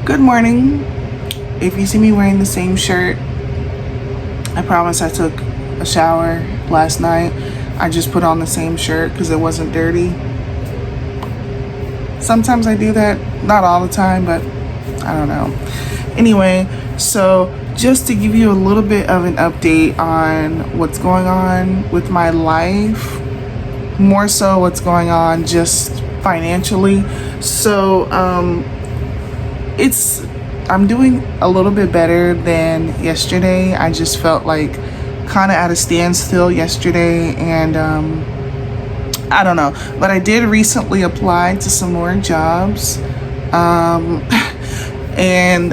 Good morning. If you see me wearing the same shirt, I promise I took a shower last night. I just put on the same shirt because it wasn't dirty. Sometimes I do that, not all the time, but I don't know. Anyway, so just to give you a little bit of an update on what's going on with my life, more so what's going on just financially. So, I'm doing a little bit better than yesterday. I just felt like kind of at a standstill yesterday, and I don't know, but I did recently apply to some more jobs, and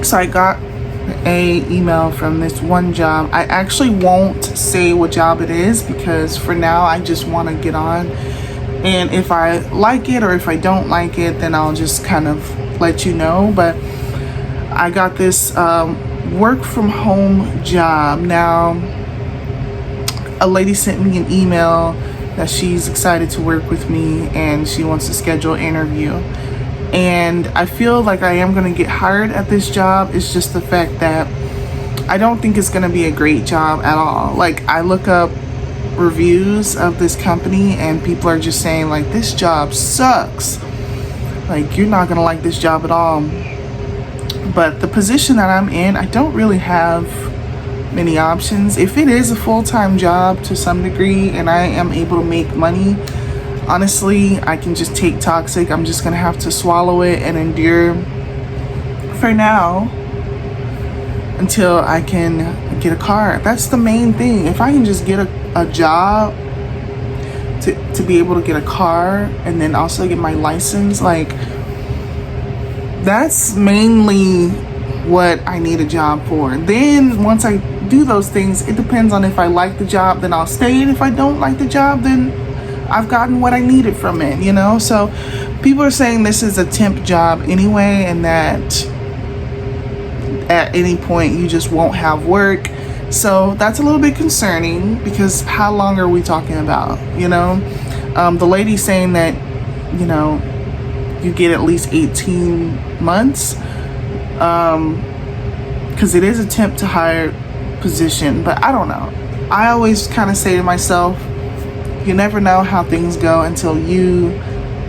so I got a email from this one job. I actually won't say what job it is because for now I just want to get on, and if I like it or if I don't like it, then I'll just kind of let you know. But I got this work from home job. Now, a lady sent me an email that she's excited to work with me and she wants to schedule an interview. And I feel like I am going to get hired at this job. It's just the fact that I don't think it's going to be a great job at all. Like, I look up reviews of this company and people are just saying like, this job sucks. Like, you're not going to like this job at all. But the position that I'm in, I don't really have many options. If it is a full-time job to some degree and I am able to make money, honestly, I can just take toxic. I'm just gonna have to swallow it and endure for now until I can get a car. That's the main thing. If I can just get a job to be able to get a car and then also get my license, like, that's mainly what I need a job for. Then once I do those things, it depends on if I like the job, then I'll stay, and if I don't like the job, then I've gotten what I needed from it, you know? So people are saying this is a temp job anyway, and that at any point you just won't have work. So that's a little bit concerning because how long are we talking about, you know? The lady saying that, you know, you get at least 18 months because it is a temp to hire position. But I don't know. I always kind of say to myself, you never know how things go until you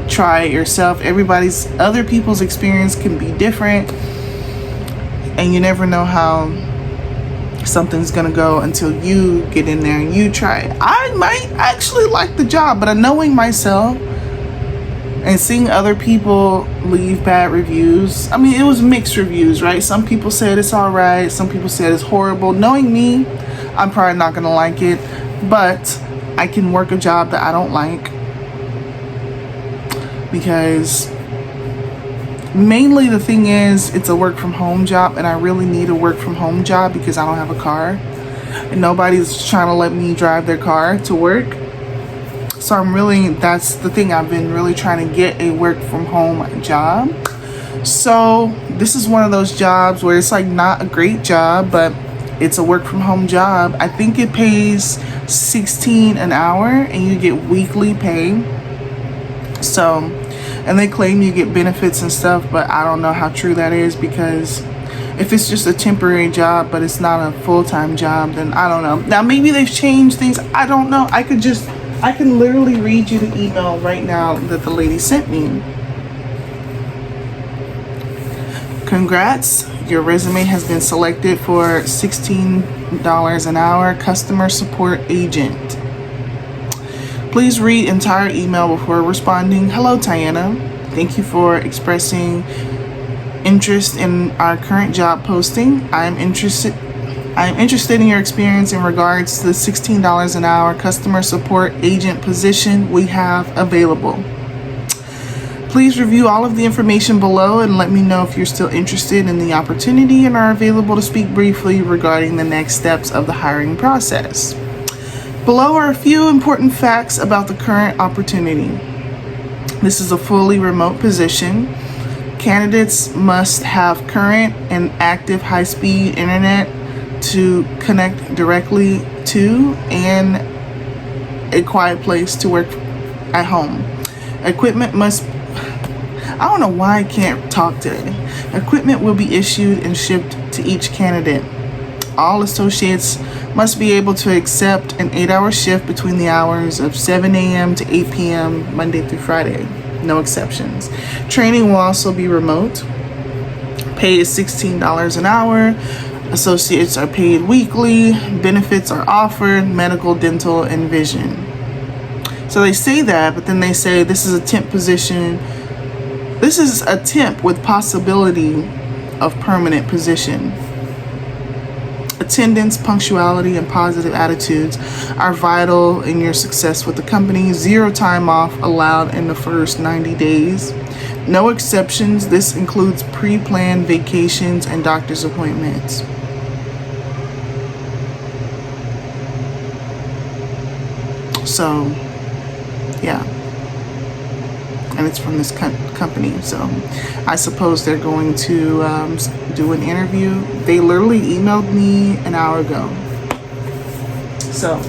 try it yourself. Other people's experience can be different, and you never know how something's gonna go until you get in there and you try it. I might actually like the job, but knowing myself and seeing other people leave bad reviews, I mean, it was mixed reviews, right? Some people said it's all right, some people said it's horrible. Knowing me, I'm probably not gonna like it, but I can work a job that I don't like because mainly the thing is it's a work from home job, and I really need a work from home job because I don't have a car and nobody's trying to let me drive their car to work. So that's the thing, I've been really trying to get a work from home job. So this is one of those jobs where it's like not a great job, but it's a work from home job. I think it pays $16 an hour and you get weekly pay. So, and they claim you get benefits and stuff, but I don't know how true that is, because if it's just a temporary job but it's not a full-time job, then I don't know. Now maybe they've changed things, I don't know. I can literally read you the email right now that the lady sent me. Congrats, your resume has been selected for $16 an hour customer support agent. Please read entire email before responding. Hello, Tiana. Thank you for expressing interest in our current job posting. I am interested in your experience in regards to the $16 an hour customer support agent position we have available. Please review all of the information below and let me know if you're still interested in the opportunity and are available to speak briefly regarding the next steps of the hiring process. Below are a few important facts about the current opportunity. This is a fully remote position. Candidates must have current and active high-speed internet to connect directly to and a quiet place to work at home. Equipment must I don't know why I can't talk today. Equipment will be issued and shipped to each candidate. All associates must be able to accept an 8-hour shift between the hours of 7 a.m. to 8 p.m. Monday through Friday. No exceptions. Training will also be remote. Pay is $16 an hour. Associates are paid weekly. Benefits are offered: medical, dental, and vision. So they say that, but then they say this is a temp position. This is a temp with possibility of permanent position. Attendance, punctuality, and positive attitudes are vital in your success with the company. 0 time off allowed in the first 90 days. No exceptions. This includes pre-planned vacations and doctor's appointments. So, yeah. And it's from this company. So I suppose they're going to do an interview. They literally emailed me an hour ago. So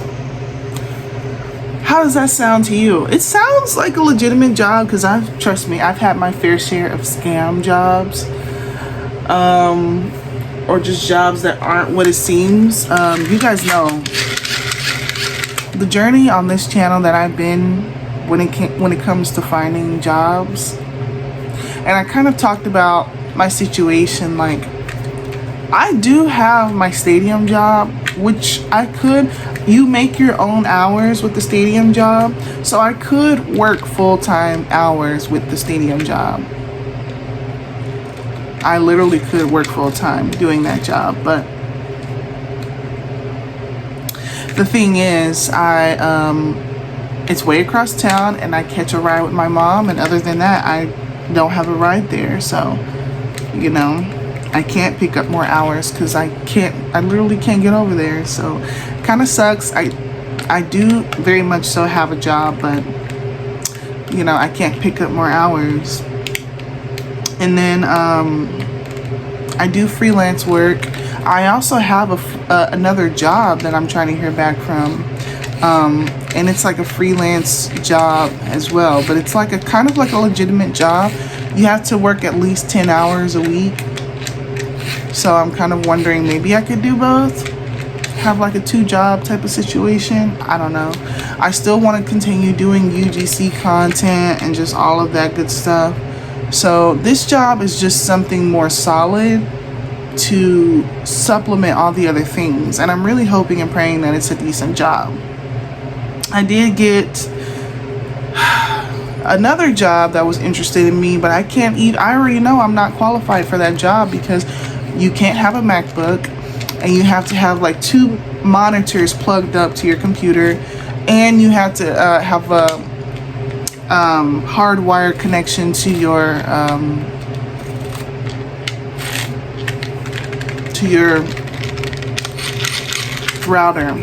how does that sound to you? It sounds like a legitimate job, because trust me, I've had my fair share of scam jobs, or just jobs that aren't what it seems. You guys know the journey on this channel that I've been when it comes to finding jobs. And I kind of talked about my situation. Like, I do have my stadium job, which you make your own hours with the stadium job. So I could work full-time hours with the stadium job. I literally could work full-time doing that job. But the thing is, it's way across town, and I catch a ride with my mom, and other than that, I don't have a ride there. So, you know, I can't pick up more hours because I literally can't get over there. So it kind of sucks. I do very much so have a job, but, you know, I can't pick up more hours. And then I do freelance work. I also have another job that I'm trying to hear back from. And it's like a freelance job as well, but it's like a kind of like a legitimate job. You have to work at least 10 hours a week. So I'm kind of wondering, maybe I could do both, have like a 2-job type of situation. I don't know. I still want to continue doing UGC content and just all of that good stuff. So this job is just something more solid to supplement all the other things. And I'm really hoping and praying that it's a decent job. I did get another job that was interested in me, but I already know I'm not qualified for that job, because you can't have a MacBook, and you have to have like 2 monitors plugged up to your computer, and you have to have a hardwired connection to your router.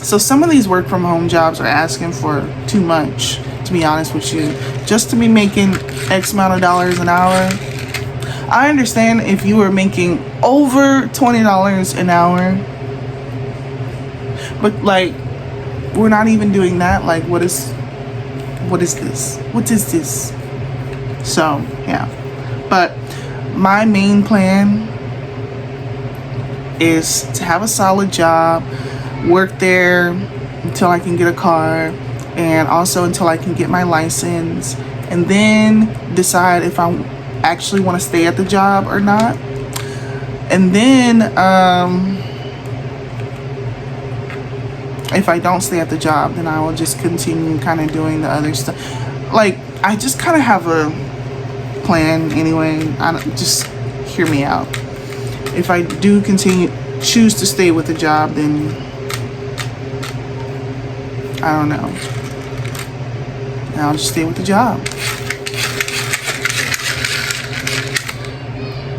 So some of these work from home jobs are asking for too much, to be honest with you, just to be making X amount of dollars an hour. I understand if you were making over $20 an hour, but like, we're not even doing that. Like, what is this? What is this? So yeah, but my main plan is to have a solid job, work there until I can get a car, and also until I can get my license, and then decide if I actually want to stay at the job or not. And then if I don't stay at the job, then I will just continue kind of doing the other stuff. Like, I just kind of have a plan anyway. Just hear me out. If I do choose to stay with the job, then I don't know, I'll just stay with the job.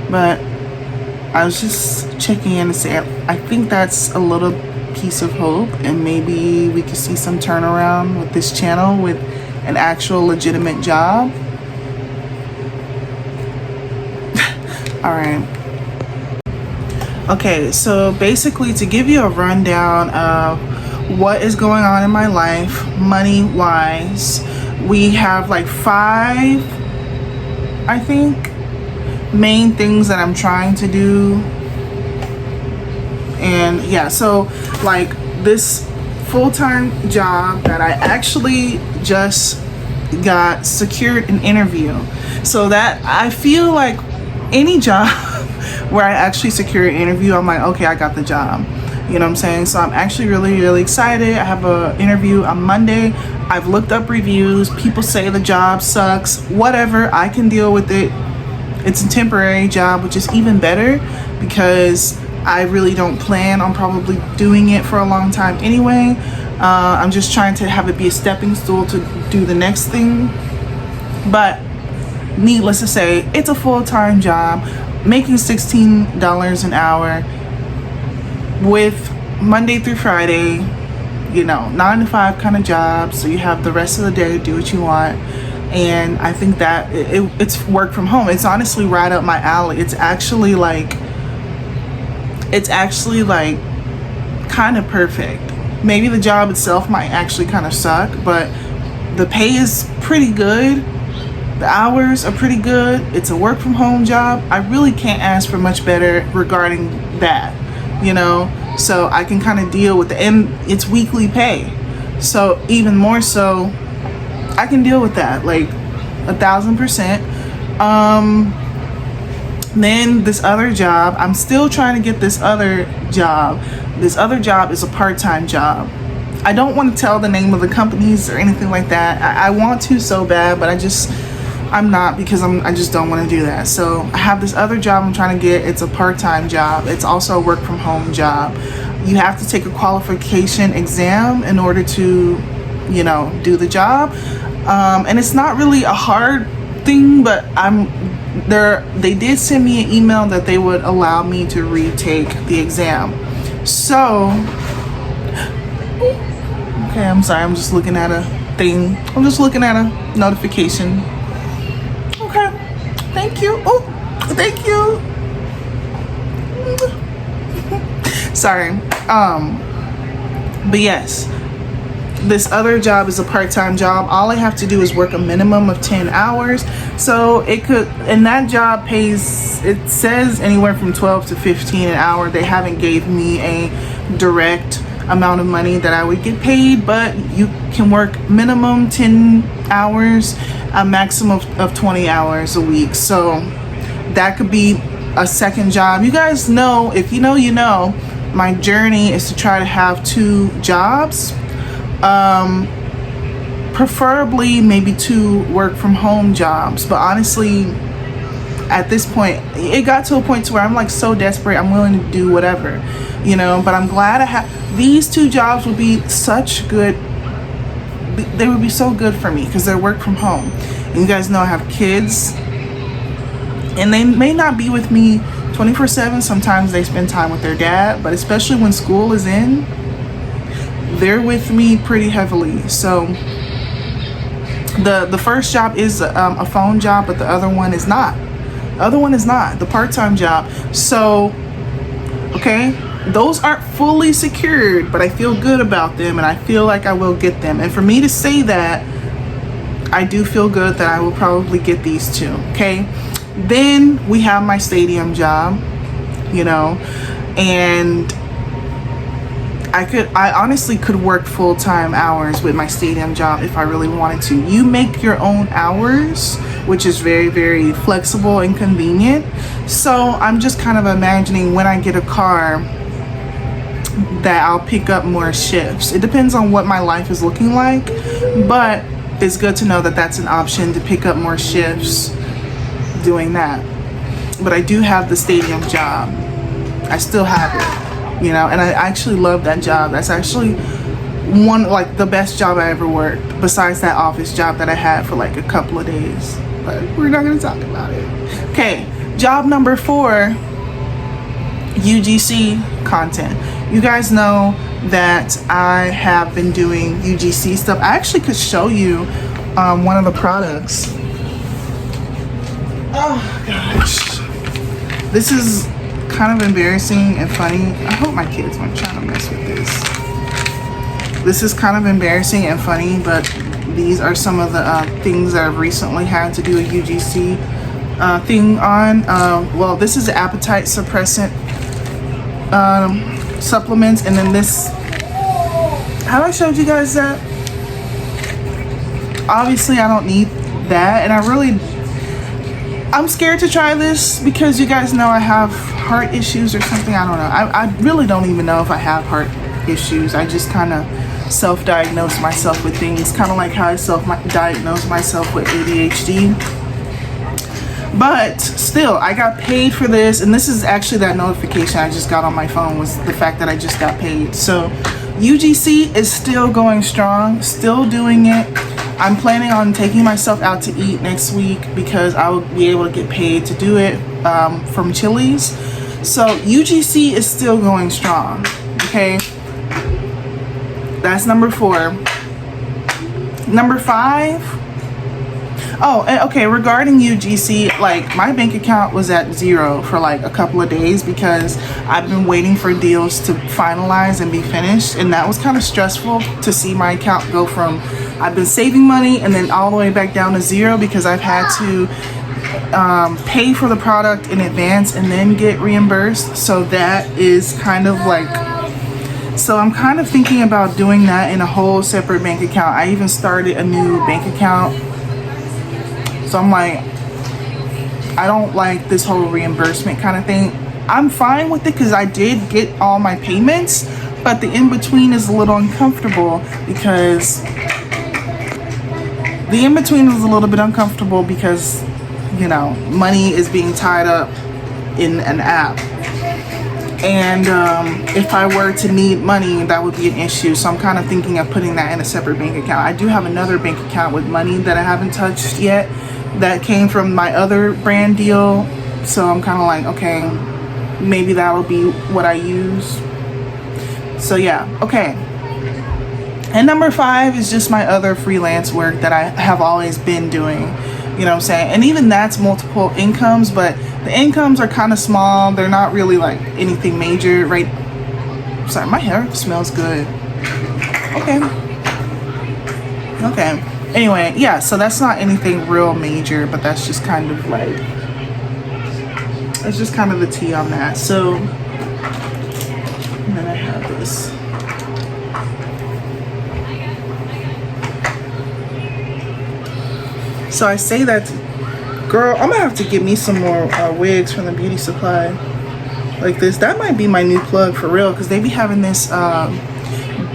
But I was just checking in to say I think that's a little piece of hope, and maybe we could see some turnaround with this channel with an actual legitimate job. All right. Okay, so basically, to give you a rundown of what is going on in my life money wise, we have like 5 I think, main things that I'm trying to do. And yeah, so like this full-time job that I actually just got secured an interview, so that I feel like any job where I actually secure an interview, I'm like, okay, I got the job. You know what I'm saying? So I'm actually really excited. I have an interview on Monday. I've looked up reviews. People say the job sucks. Whatever, I can deal with it. It's a temporary job, which is even better because I really don't plan on probably doing it for a long time anyway. I'm just trying to have it be a stepping stool to do the next thing. But needless to say, it's a full-time job, making $16 an hour with Monday through Friday, you know, 9 to 5 kind of job. So you have the rest of the day to do what you want. And I think that it's work from home. It's honestly right up my alley. It's actually like kind of perfect. Maybe the job itself might actually kind of suck, but the pay is pretty good. The hours are pretty good. It's a work from home job. I really can't ask for much better regarding that, you know? So I can kind of deal with it, and it's weekly pay. So even more so, I can deal with that, like 1,000%. Then this other job, I'm still trying to get this other job. This other job is a part-time job. I don't want to tell the name of the companies or anything like that. I want to so bad, but I'm not, because I just don't want to do that. So I have this other job I'm trying to get. It's a part-time job. It's also a work from home job. You have to take a qualification exam in order to, you know, do the job. And it's not really a hard thing, but they did send me an email that they would allow me to retake the exam. So, okay, I'm sorry, I'm just looking at a thing. I'm just looking at a notification. Okay, thank you. Oh, thank you. Sorry. But yes, this other job is a part-time job. All I have to do is work a minimum of 10 hours. So it could, and that job pays, it says anywhere from 12 to 15 an hour. They haven't gave me a direct amount of money that I would get paid, but you can work minimum 10 hours, a maximum of 20 hours a week. So that could be a second job. You guys know, if you know, you know, my journey is to try to have 2 jobs. Preferably maybe 2 work from home jobs, but honestly at this point it got to a point to where I'm like so desperate, I'm willing to do whatever, you know. But I'm glad I have these 2 jobs. Would be such good, they would be so good for me because they're work from home. And you guys know I have kids and they may not be with me 24/7. Sometimes they spend time with their dad, but especially when school is in, they're with me pretty heavily. So the first job is a phone job, but the other one is not. The other one is not the part-time job. So okay, those aren't fully secured, but I feel good about them and I feel like I will get them. And for me to say that, I do feel good that I will probably get these 2. Okay, then we have my stadium job, you know, and I honestly could work full-time hours with my stadium job if I really wanted to. You make your own hours, which is very flexible and convenient. So I'm just kind of imagining when I get a car that I'll pick up more shifts. It depends on what my life is looking like, but it's good to know that that's an option, to pick up more shifts doing that. But I do have the stadium job. I still have it, you know, and I actually love that job. That's actually one, like the best job I ever worked, besides that office job that I had for like a couple of days, but we're not gonna talk about it. Okay, job number 4, UGC content. You guys know that I have been doing UGC stuff. I actually could show you one of the products. Oh gosh, this is kind of embarrassing and funny. I hope my kids weren't trying to mess with this. This is kind of embarrassing and funny, but these are some of the things that I've recently had to do a UGC thing on. Well, this is appetite suppressant supplements, and then this, have I showed you guys that? Obviously I don't need that, and I'm scared to try this because you guys know I have heart issues or something. I don't know. I really don't even know if I have heart issues. I just kind of self-diagnose myself with things, kind of like how I self-diagnose myself with ADHD. But still, I got paid for this, and this is actually that notification I just got on my phone, was the fact that I just got paid. So UGC is still going strong, still doing it. I'm planning on taking myself out to eat next week because I will be able to get paid to do it from Chili's. So UGC is still going strong, okay? That's number 4. Number 5. Oh, okay, regarding UGC, like my bank account was at 0 for like a couple of days because I've been waiting for deals to finalize and be finished, and that was kind of stressful to see my account go from, I've been saving money and then all the way back down to 0 because I've had to pay for the product in advance and then get reimbursed. So that is kind of like, so I'm kind of thinking about doing that in a whole separate bank account. I even started a new bank account. So I'm like, I don't like this whole reimbursement kind of thing. I'm fine with it because I did get all my payments, but the in-between is a little uncomfortable because you know, money is being tied up in an app. And if I were to need money, that would be an issue. So I'm kind of thinking of putting that in a separate bank account. I do have another bank account with money that I haven't touched yet that came from my other brand deal. So I'm kind of like, okay, maybe that'll be what I use. So yeah, okay. And number 5 is just my other freelance work that I have always been doing. You know what I'm saying? And even that's multiple incomes, but the incomes are kind of small. They're not really like anything major, right? Sorry, my hair smells good. Okay. Okay. Anyway, yeah, so that's not anything real major, but that's just kind of like, that's just kind of the tea on that. So, and then I have this. So I say that, girl, I'm gonna have to get me some more wigs from the beauty supply like this. That might be my new plug for real, because they be having this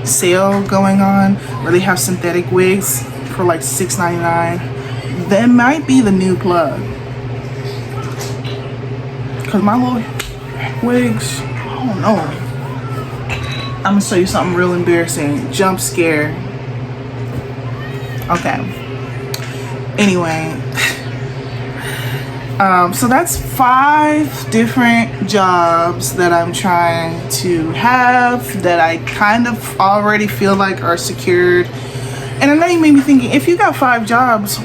sale going on where they have synthetic wigs for like $6.99. That might be the new plug, because my little wigs, I don't know. I'm gonna show you something real embarrassing. Jump scare. Okay. Anyway, so that's 5 different jobs that I'm trying to have that I kind of already feel like are secured. And I know you may be thinking, if you got 5 jobs,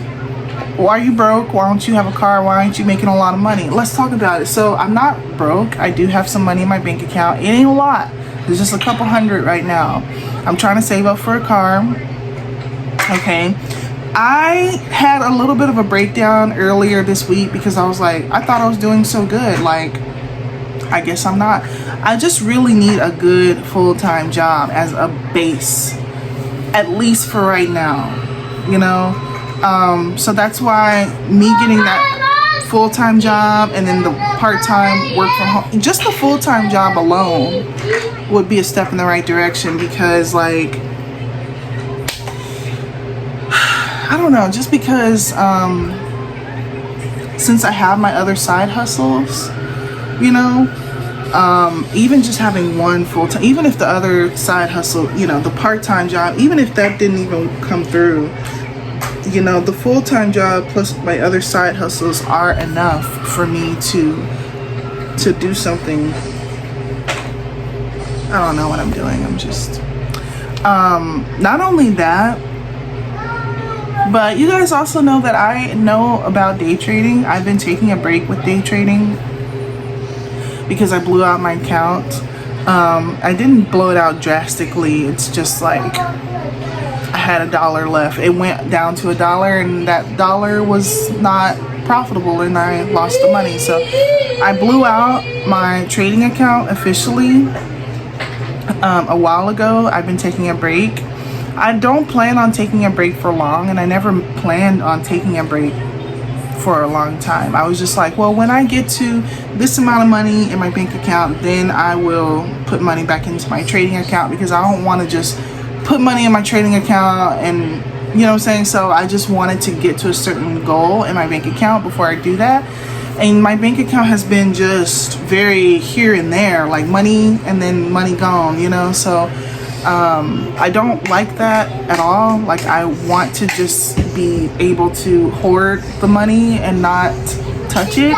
why are you broke? Why don't you have a car? Why aren't you making a lot of money? Let's talk about it. So I'm not broke. I do have some money in my bank account. It ain't a lot. There's just a couple hundred right now. I'm trying to save up for a car. Okay. I had a little bit of a breakdown earlier this week because I was like, I thought I was doing so good. Like, I guess I'm not. I just really need a good full-time job as a base, at least for right now, you know? So that's why me getting that full-time job and then the part-time work from home, just the full-time job alone would be a step in the right direction, because like, I don't know, just because since I have my other side hustles, you know, even just having one full-time, even if the other side hustle, you know, the part-time job, even if that didn't even come through, you know, the full-time job plus my other side hustles are enough for me to do something. I don't know what I'm doing. I'm just not only that, but you guys also know that I know about day trading. I've been taking a break with day trading because I blew out my account. I didn't blow it out drastically. It's just like I had $1 left. It went down to $1, and that dollar was not profitable, and I lost the money. So I blew out my trading account officially a while ago. I've been taking a break. I don't plan on taking a break for long, and I never planned on taking a break for a long time. I was just like, well, when I get to this amount of money in my bank account, then I will put money back into my trading account, because I don't want to just put money in my trading account and, you know what I'm saying? So I just wanted to get to a certain goal in my bank account before I do that. And my bank account has been just very here and there, like money and then money gone, you know? So I don't like that at all. Like, I want to just be able to hoard the money and not touch it.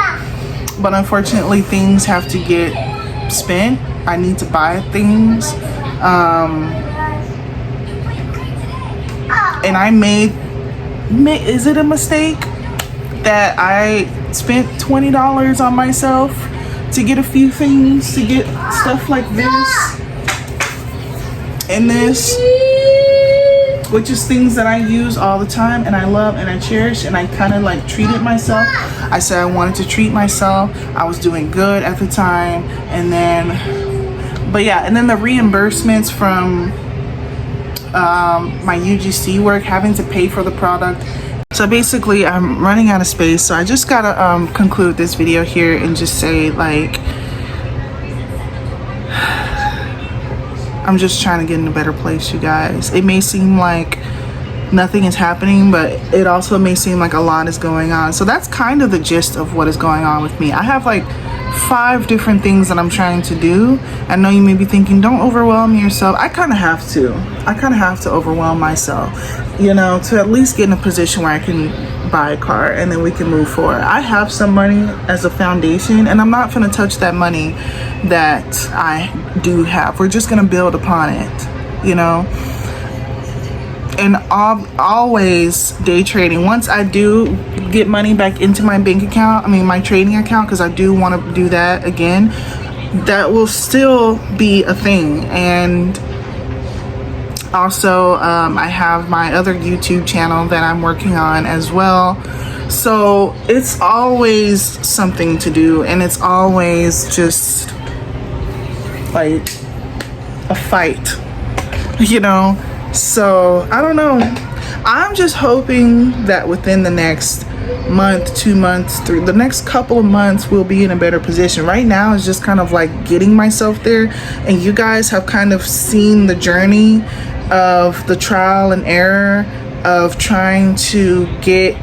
But unfortunately, things have to get spent. I need to buy things. And I made, is it a mistake that I spent $20 on myself to get a few things, to get stuff like this and this, which is things that I use all the time and I love and I cherish, and I kind of like treated myself. I said I wanted to treat myself. I was doing good at the time, and then, but yeah, and then the reimbursements from my UGC work, having to pay for the product. So basically, I'm running out of space, so I just gotta conclude this video here and just say, like, I'm just trying to get in a better place, you guys. It may seem like nothing is happening, but it also may seem like a lot is going on. So that's kind of the gist of what is going on with me. I have like 5 different things that I'm trying to do. I know you may be thinking, don't overwhelm yourself. I kind of have to. I kind of have to overwhelm myself, you know, to at least get in a position where I can buy a car and then we can move forward. I have some money as a foundation, and I'm not going to touch that money that I do have. We're just going to build upon it, you know. And always day trading. Once I do get money back into my bank account, I mean my trading account, because I do want to do that again, that will still be a thing. And also I have my other YouTube channel that I'm working on as well. So it's always something to do, and it's always just like a fight, you know. So I don't know. I'm just hoping that within the next month, 2 months, the next couple of months, we'll be in a better position. Right now it's just kind of like getting myself there, and you guys have kind of seen the journey of the trial and error of trying to get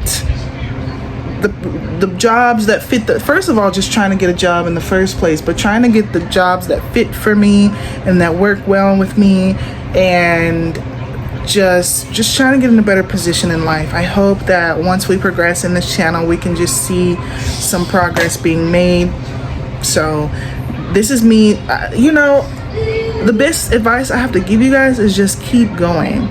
the jobs that fit first of all, just trying to get a job in the first place, but trying to get the jobs that fit for me and that work well with me, and just trying to get in a better position in life. I hope that once we progress in this channel, we can just see some progress being made. So this is me. You know, the best advice I have to give you guys is just keep going.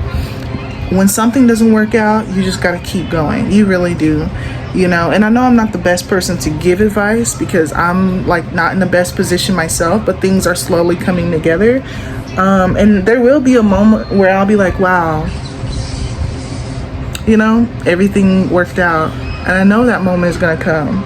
When something doesn't work out, you just gotta keep going. You really do, you know. And I know I'm not the best person to give advice, because I'm like not in the best position myself, but things are slowly coming together. And there will be a moment where I'll be like, wow, you know, everything worked out. And I know that moment is gonna come,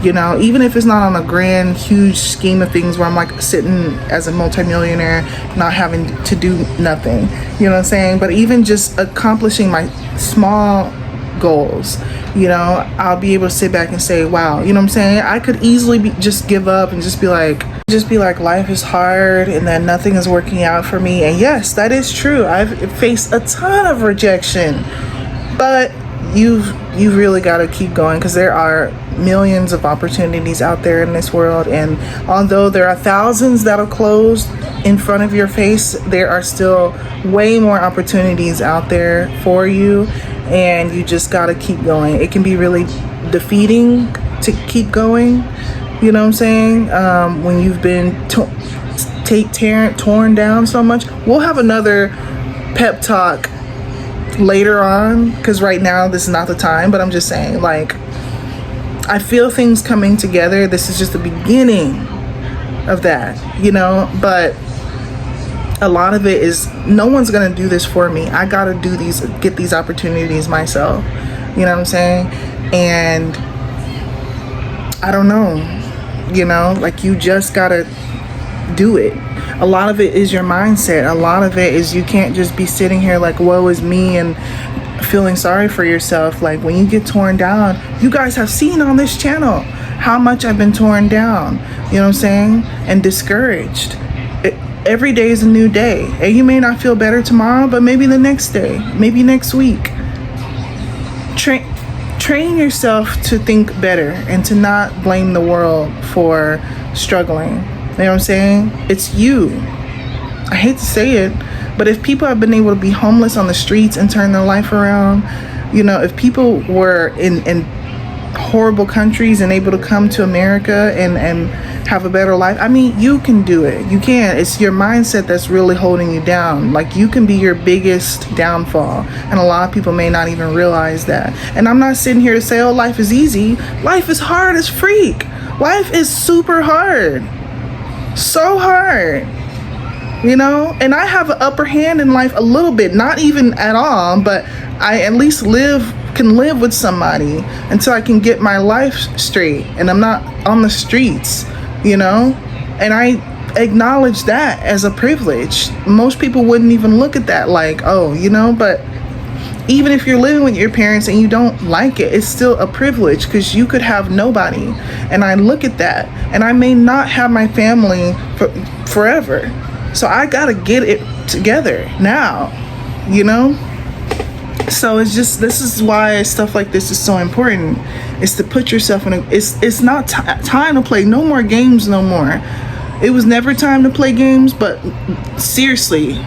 you know, even if it's not on a grand, huge scheme of things where I'm like sitting as a multimillionaire, not having to do nothing, you know what I'm saying? But even just accomplishing my small goals, you know, I'll be able to sit back and say, wow, you know what I'm saying? I could easily just give up and just be like life is hard and that nothing is working out for me. And yes, that is true. I've faced a ton of rejection, but you've really got to keep going, because there are millions of opportunities out there in this world. And although there are thousands that'll close in front of your face, there are still way more opportunities out there for you, and you just got to keep going. It can be really defeating to keep going, you know what I'm saying, when you've been torn down so much. We'll have another pep talk later on, because right now this is not the time, but I'm just saying, like, I feel things coming together. This is just the beginning of that, you know. But a lot of it is no one's gonna do this for me. I gotta get these opportunities myself. You know what I'm saying? And I don't know, like you just gotta do it. A lot of it is your mindset. A lot of it is you can't just be sitting here like, woe is me, and feeling sorry for yourself. Like when you get torn down, you guys have seen on this channel how much I've been torn down, you know what I'm saying, and discouraged. Every day is a new day, and you may not feel better tomorrow, but maybe the next day, maybe next week. Train yourself to think better and to not blame the world for struggling. You know what I'm saying? It's you. I hate to say it, but if people have been able to be homeless on the streets and turn their life around, if people were in horrible countries and able to come to America and have a better life, I mean, you can do it. You can. It's your mindset that's really holding you down. Like, you can be your biggest downfall, and a lot of people may not even realize that. And I'm not sitting here to say, oh, life is easy. Life is hard as freak. Life is super hard. So hard. And I have an upper hand in life a little bit, not even at all, but I at least can live with somebody until I can get my life straight and I'm not on the streets, and I acknowledge that as a privilege. Most people wouldn't even look at that like, oh, but even if you're living with your parents and you don't like it, it's still a privilege, because you could have nobody. And I look at that, and I may not have my family forever. So I gotta get it together now, So this is why stuff like this is so important. It's to put yourself in it's not time to play no more games no more. It was never time to play games, but seriously,